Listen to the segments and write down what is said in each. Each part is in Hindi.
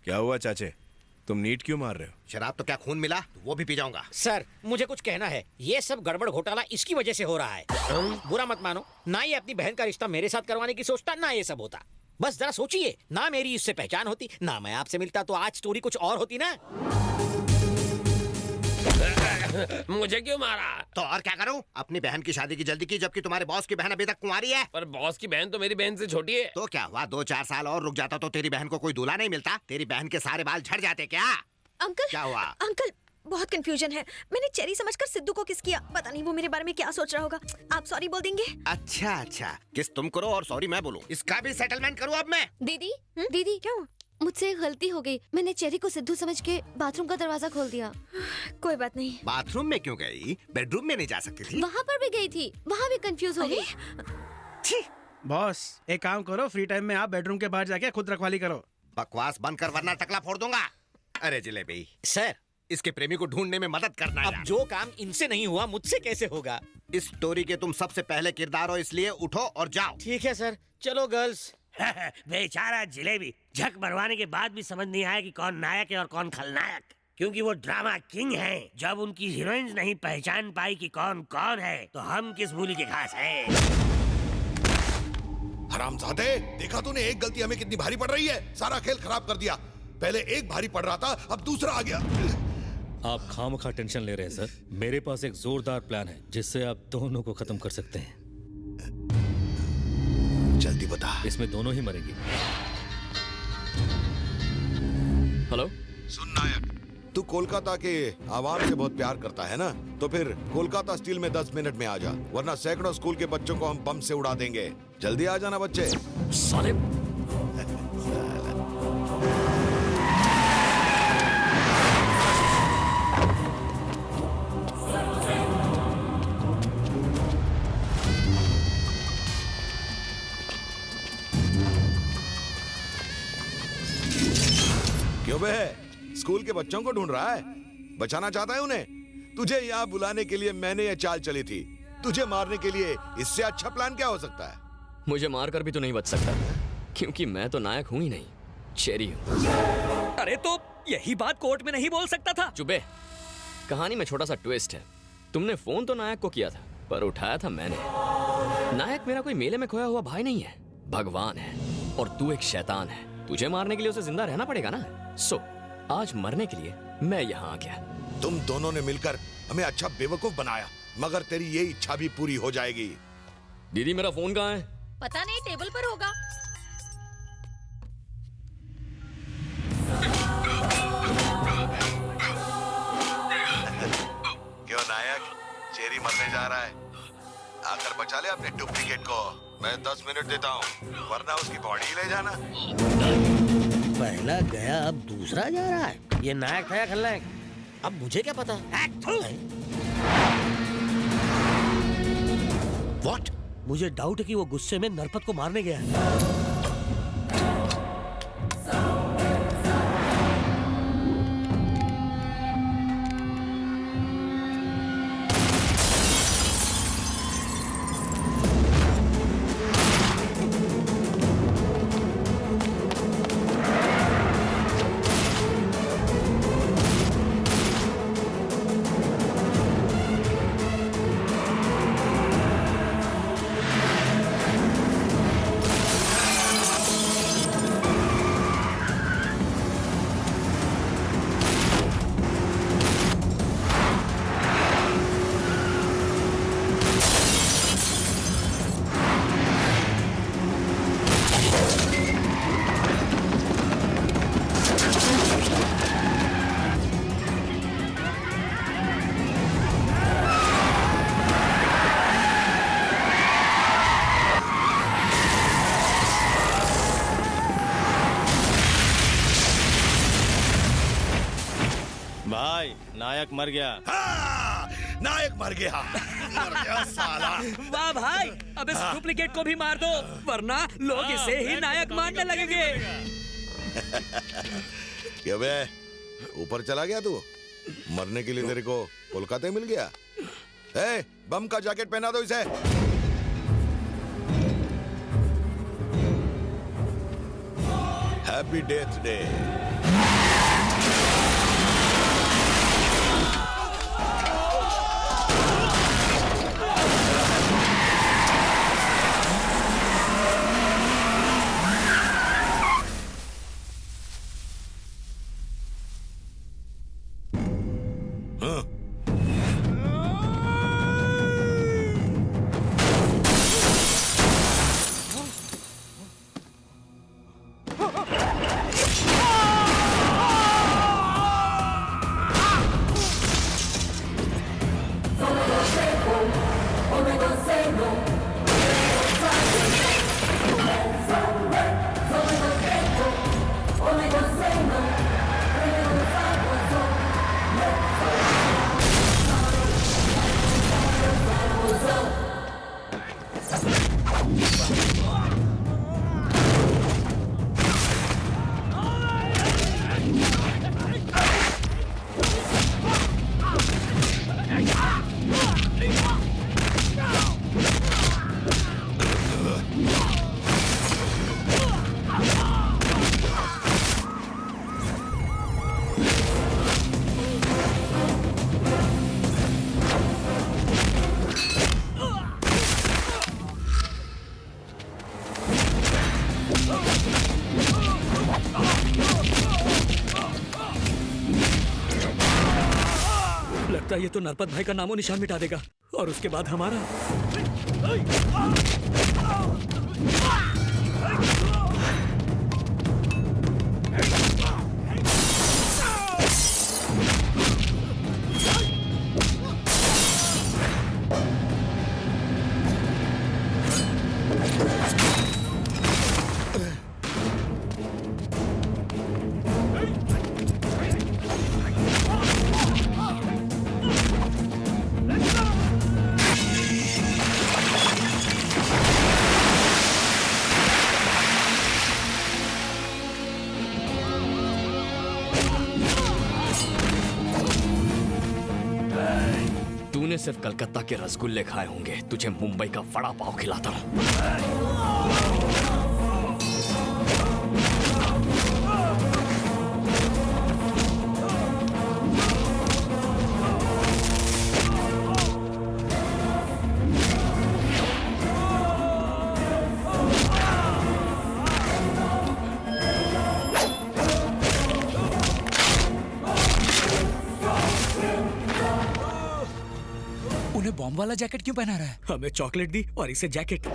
क्या हुआ चाचे, तुम नीट क्यों मार रहे हो? शराब तो क्या खून मिला, वो भी पी जाऊंगा। सर मुझे कुछ कहना है, ये सब गड़बड़ घोटाला इसकी वजह से हो रहा है। बुरा मत मानो, ना ये अपनी बहन का रिश्ता मेरे साथ करवाने की सोचता, ना ये सब होता। बस जरा सोचिए, ना मेरी इससे पहचान होती, ना मैं आपसे मिलता, तो आज स्टोरी कुछ और होती ना। मुझे क्यों मारा? तो और क्या करूं? अपनी बहन की शादी की जल्दी की, जबकि तुम्हारे बॉस की बहन अभी तक कुंवारी है। पर बॉस की बहन तो मेरी बहन से छोटी है। तो क्या हुआ, 2-4 साल और रुक जाता तो तेरी बहन को कोई दूल्हा नहीं मिलता? तेरी बहन के सारे बाल झड़ जाते क्या? अंकल क्या हुआ? अंकल बहुत कंफ्यूजन है। मैंने चेरी समझकर सिद्धू को किस किया, पता नहीं वो मेरे बारे में क्या सोच रहा होगा। आप सॉरी बोल देंगे? अच्छा, किस तुम करो और सॉरी मैं बोलूं। इसका भी सेटलमेंट करूं अब मैं। दीदी दीदी क्या हुआ? मुझसे एक गलती हो गई, मैंने चेरी को सिद्धू समझ के बाथरूम का दरवाजा खोल दिया। कोई बात नहीं। बाथरूम में क्यों गई? बेडरूम में नहीं जा सकती थी? वहाँ पर भी गई थी, वहाँ भी कंफ्यूज हो गई। छी, बॉस एक काम करो, फ्री टाइम में आप बेडरूम के बाहर जाके खुद रखवाली करो। बकवास बंद कर वरना टकला फोड़ दूंगा। अरे जलेबी, सर इसके प्रेमी को ढूंढने में मदद करना अब यार। जो काम इनसे नहीं हुआ मुझसे कैसे होगा? इस स्टोरी के तुम सबसे पहले किरदार हो, इसलिए उठो और जाओ। ठीक है सर, चलो गर्ल्स। बेचारा जिलेबी, झक मरवाने के बाद भी समझ नहीं आया कि कौन नायक है और कौन खलनायक, क्योंकि वो ड्रामा किंग हैं। जब उनकी हीरोइंस नहीं पहचान पाई कि कौन कौन है, तो हम किस मूली के घास हैं। हरामजादे, देखा तूने एक गलती हमें कितनी भारी पड़ रही है। सारा खेल खराब कर दिया। पहले एक भारी पड़ रहा था, अब दूसरा आ गया। आप खामखा टेंशन ले रहे हैं सर। मेरे पास एक जोरदार प्लान है जिससे आप दोनों को खत्म कर सकते हैं। जल्दी बता। इसमें दोनों ही मरेंगे। हेलो, सुन नायक, तू कोलकाता के आवाम से बहुत प्यार करता है ना, तो फिर कोलकाता स्टील में 10 मिनट में आ जा, वरना सैकड़ों स्कूल के बच्चों को हम बम से उड़ा देंगे। जल्दी आ जाना बच्चे। साले क्यों बे, स्कूल के बच्चों को ढूंढ रहा है? बचाना चाहता है उन्हें? तुझे यहाँ बुलाने के लिए मैंने ये चाल चली थी। तुझे मारने के लिए इससे अच्छा प्लान क्या हो सकता है? मुझे मारकर भी तो नहीं बच सकता, क्योंकि मैं तो नायक हूं ही नहीं, चेरी हूं। अरे तो यही बात कोर्ट में नहीं बोल सकता था? चुपे। कहानी में छोटा सा ट्विस्ट है। तुमने फोन तो नायक को किया था, पर उठाया था मैंने। नायक मेरा कोई मेले में खोया हुआ भाई नहीं है, भगवान है, और तू एक शैतान है। तुझे मारने के लिए उसे जिंदा रहना पड़ेगा ना। सो आज मरने के लिए मैं यहाँ आ गया। तुम दोनों ने मिलकर हमें अच्छा बेवकूफ बनाया, मगर तेरी ये इच्छा भी पूरी हो जाएगी। दीदी मेरा फोन कहाँ है? पता नहीं, टेबल पर होगा। क्यों नायक, चेरी मरने जा रहा है? आकर बचा ले अपने डुप्लीकेट को। मैं 10 मिनट देता हूँ, वरना उसकी बॉडी ले जाना। पहला गया, अब दूसरा जा रहा है। ये नायक था या खलनायक? अब मुझे क्या पता? व्हाट? मुझे डाउट है कि वो गुस्से में नरपत को मारने गया है। भाई नायक मर गया। हाँ, नायक मर गया। मर गया साला। वाह भाई, अब इस डुप्लीकेट को भी मार दो, वरना लोग इसे ही नायक मानने लगेंगे। क्यों बे, ऊपर चला गया तू? मरने के लिए तेरे को कोलकाता मिल गया? ए, बम का जैकेट पहना दो इसे। Happy death day. लगता है ये तो नरपत भाई का नामो निशान मिटा देगा और उसके बाद हमारा। तूने सिर्फ कलकत्ता के रसगुल्ले खाए होंगे, तुझे मुंबई का वड़ा पाव खिलाता हूं। उन्हें बॉम्ब वाला जैकेट क्यों पहना रहा है? हमें चॉकलेट दी और इसे जैकेट।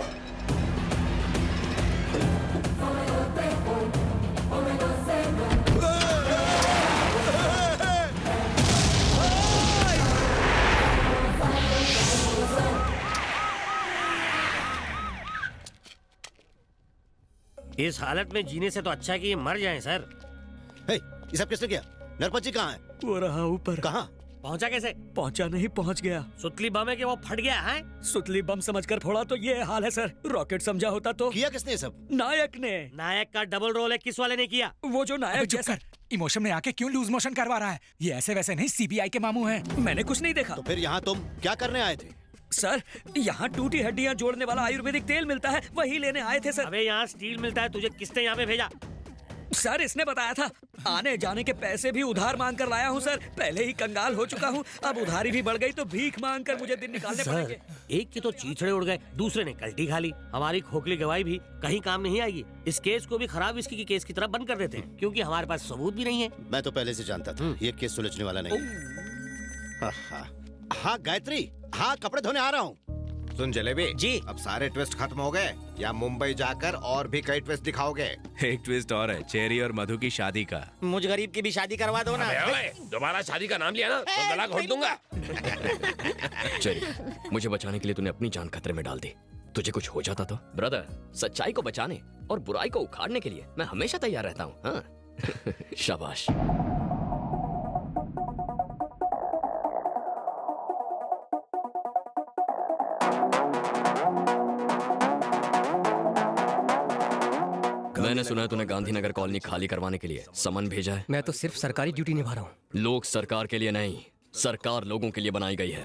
इस हालत में जीने से तो अच्छा है कि ये मर जाएं सर। ये सब किसने किया? नरपत जी कहाँ है? वो रहा ऊपर। कहाँ? पहुंचा कैसे? पहुंचा नहीं, पहुंच गया। सुतली बम है कि वो फट गया है? सुतली बम समझकर फोड़ा तो ये हाल है सर। रॉकेट समझा होता तो। किया किसने ये सब? नायक ने। नायक का डबल रोल है, किस वाले ने किया? वो जो नायक चुप कर, इमोशन में आके क्यों लूज मोशन करवा रहा है? ये ऐसे वैसे नहीं, सीबीआई के मामू हैं। मैंने कुछ नहीं देखा। तो फिर यहाँ तुम क्या करने आए थे? सर, यहाँ टूटी हड्डियाँ जोड़ने वाला आयुर्वेदिक तेल मिलता है, वही लेने आए थे सर। अबे यहाँ स्टील मिलता है, तुझे किसने यहाँ पे भेजा? सर, इसने बताया था। आने जाने के पैसे भी उधार मांग कर लाया हूँ सर। पहले ही कंगाल हो चुका हूँ, अब उधारी भी बढ़ गई तो भीख मांग कर मुझे दिन निकालने पड़ेंगे। एक के तो चीथड़े उड़ गए, दूसरे ने कल्टी खा ली। हमारी खोखली गवाही भी कहीं काम नहीं आएगी। इस केस को भी खराब विस्की की केस की तरह बंद कर देते हैं, क्योंकि हमारे पास सबूत भी नहीं है। मैं तो पहले से जानता था ये केस सुलझने वाला नहीं। हाँ गायत्री, हाँ कपड़े धोने आ रहा हूँ। सुन जलेबी जी। अब सारे ट्विस्ट खत्म हो गए या मुंबई जाकर और भी कई ट्विस्ट दिखाओगे? एक ट्विस्ट और है, चेरी और मधु की शादी का। मुझ गरीब की भी शादी करवा दो ना। दोबारा शादी का नाम लिया ना तो गला घोट दूंगा। चेरी, मुझे बचाने के लिए तूने अपनी जान खतरे में डाल दी। तुझे कुछ हो जाता तो? ब्रदर, सच्चाई को बचाने और बुराई को उखाड़ने के लिए मैं हमेशा तैयार रहता हूँ। हाँ? शाबाश। मैंने सुना है तूने गांधीनगर कॉलोनी खाली करवाने के लिए समन भेजा है। मैं तो सिर्फ सरकारी ड्यूटी निभा रहा हूँ। लोग सरकार के लिए नहीं, सरकार लोगों के लिए बनाई गई है।